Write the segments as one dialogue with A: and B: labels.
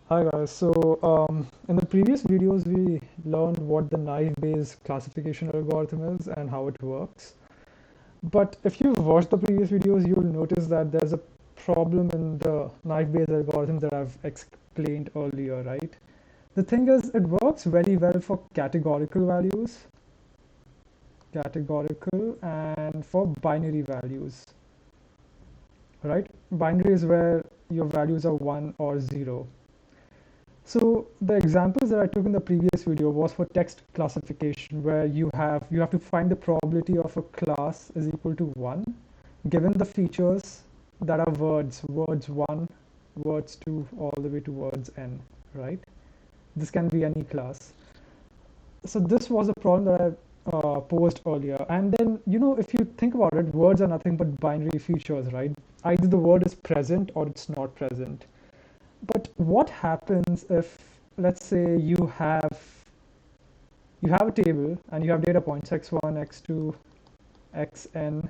A: Hi guys, in the previous videos we learned what the knife Bayes classification algorithm is and how it works. But if you've watched the previous videos, you'll notice that there's a problem in the knife Bayes algorithm that I've explained earlier, right? The thing is, it works very well for categorical and for binary values, right? Binary is where your values are 1 or 0. So the examples that I took in the previous video was for text classification, where you have to find the probability of a class is equal to 1, given the features that are words 1, words 2, all the way to words n, right? This can be any class. So this was a problem that I posed earlier. And then, if you think about it, words are nothing but binary features, right? Either the word is present or it's not present. But what happens if, let's say, you have a table and you have data points x1, x2, xn,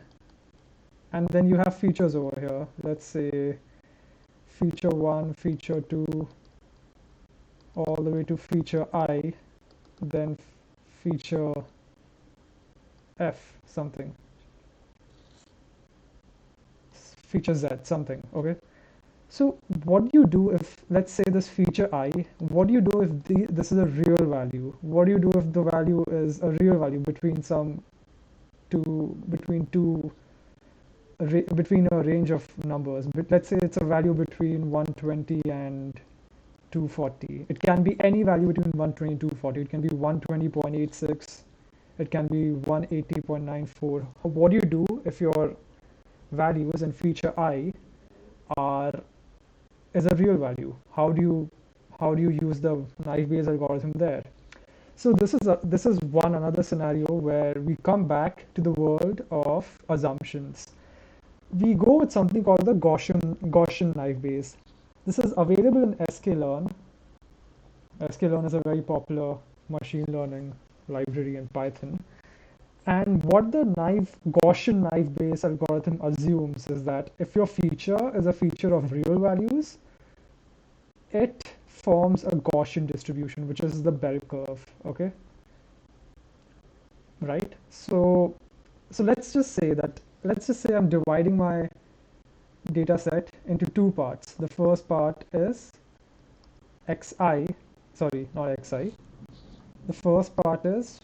A: and then you have features over here. Let's say feature 1, feature 2, all the way to feature I, then feature f something, feature z something, okay? So what do you do if, let's say, this feature I, what do you do if this is a real value? What do you do if the value is a real value between between a range of numbers? But let's say it's a value between 120 and 240. It can be any value between 120 and 240. It can be 120.86. It can be 180.94. What do you do if your values in feature I are is a real value? How do you use the knife Bayes algorithm there? So this is another scenario where we come back to the world of assumptions. We go with something called the Gaussian knife Bayes. This is available in sklearn. Sklearn is a very popular machine learning library in Python. And what the Gaussian knife Bayes algorithm assumes is that if your feature is a feature of real values, it forms a Gaussian distribution, which is the bell curve, okay? Right? So let's just say I'm dividing my data set into two parts. The first part is xi, sorry, not xi. The first part is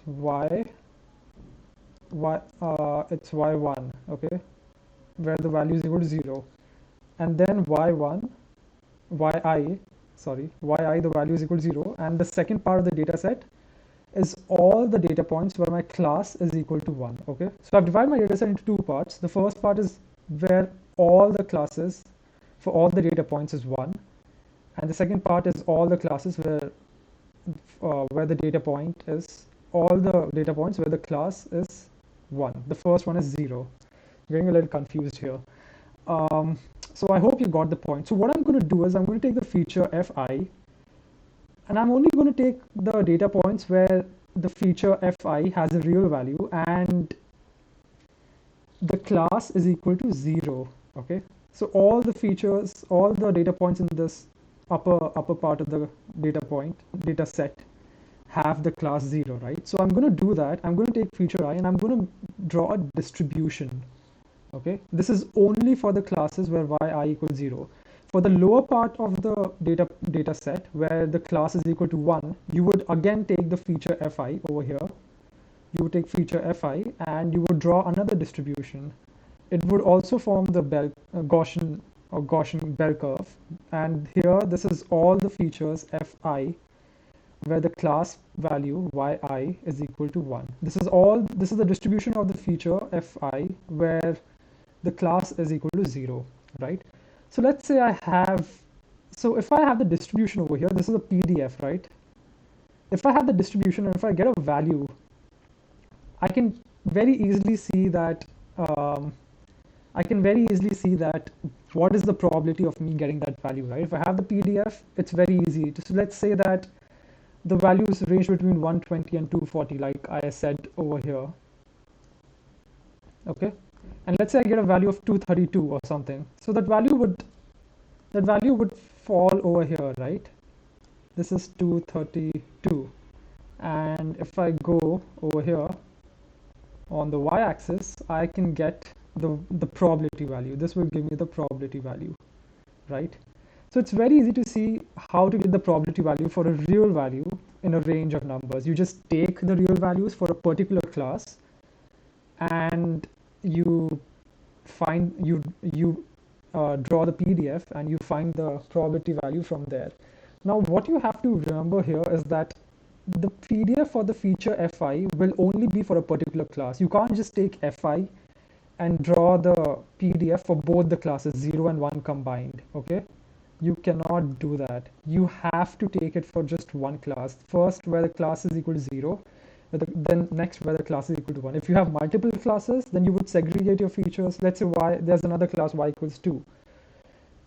A: it's y1, okay, where the value is equal to 0, and then yi, the value is equal to 0, and the second part of the data set is all the data points where my class is equal to 1, okay? So I've divided my data set into two parts. The first part is where all the classes for all the data points is 1, and the second part is all the classes where the data point is all the data points where the class is 1. The first one is 0. I'm getting a little confused here. So I hope you got the point. So what I'm going to do is I'm going to take the feature fi, and I'm only going to take the data points where the feature fi has a real value and the class is equal to 0, okay? So all the features, all the data points in this upper part of the data set have the class 0, right? So I'm going to do that. I'm going to take feature I and I'm going to draw a distribution, okay? This is only for the classes where yi equals 0. For the lower part of the data set where the class is equal to 1, you would again take the feature fi over here. You would take feature fi and you would draw another distribution. It would also form the Gaussian bell curve, and here this is all the features fi where the class value yi is equal to 1. This is the distribution of the feature fi where the class is equal to 0, right? So let's say if I have the distribution over here, this is a PDF, right? If I have the distribution and if I get a value, I can very easily see that what is the probability of me getting that value, right? If I have the PDF, it's very easy. So let's say that the values range between 120 and 240, like I said over here, okay? And let's say I get a value of 232 or something. So that value would fall over here, right? this is 232. And if I go over here on the y-axis, I can get the probability value. This will give me the probability value, right? So it's very easy to see how to get the probability value for a real value in a range of numbers. You just take the real values for a particular class and you find draw the PDF and you find the probability value from there. Now what you have to remember here is that the PDF for the feature fi will only be for a particular class. You can't just take fi and draw the PDF for both the classes 0 and 1 combined, okay? You cannot do that. You have to take it for just one class. First where the class is equal to 0, then next where the class is equal to 1. If you have multiple classes, then you would segregate your features. Let's say there's another class y equals 2.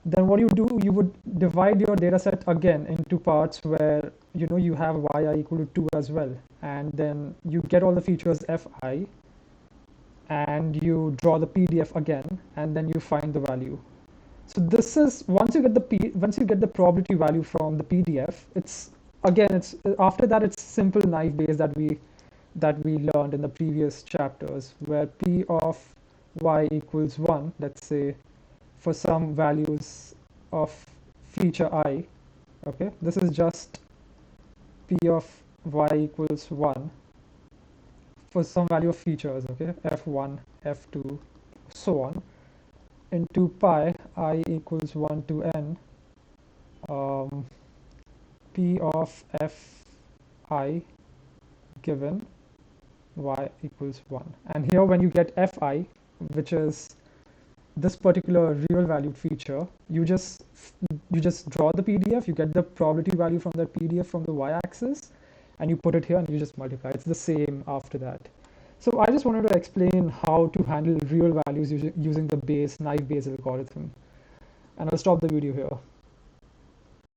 A: Then what you do, you would divide your data set again into parts where you have yi equal to 2 as well. And then you get all the features fi and you draw the PDF again and then you find the value. So this is once you get the probability value from the PDF, it's after that it's simple knife Bayes that we learned in the previous chapters, where p of y equals 1, let's say for some values of feature I, okay, this is just p of y equals 1 for some value of features, okay, f1, f2, so on, into pi I equals 1 to n, p of fi given y equals 1. And here when you get fi, which is this particular real valued feature, you just draw the PDF, you get the probability value from that PDF from the y-axis, and you put it here and you just multiply. It's the same after that. So I just wanted to explain how to handle real values using the knife Bayes algorithm. And I'll stop the video here.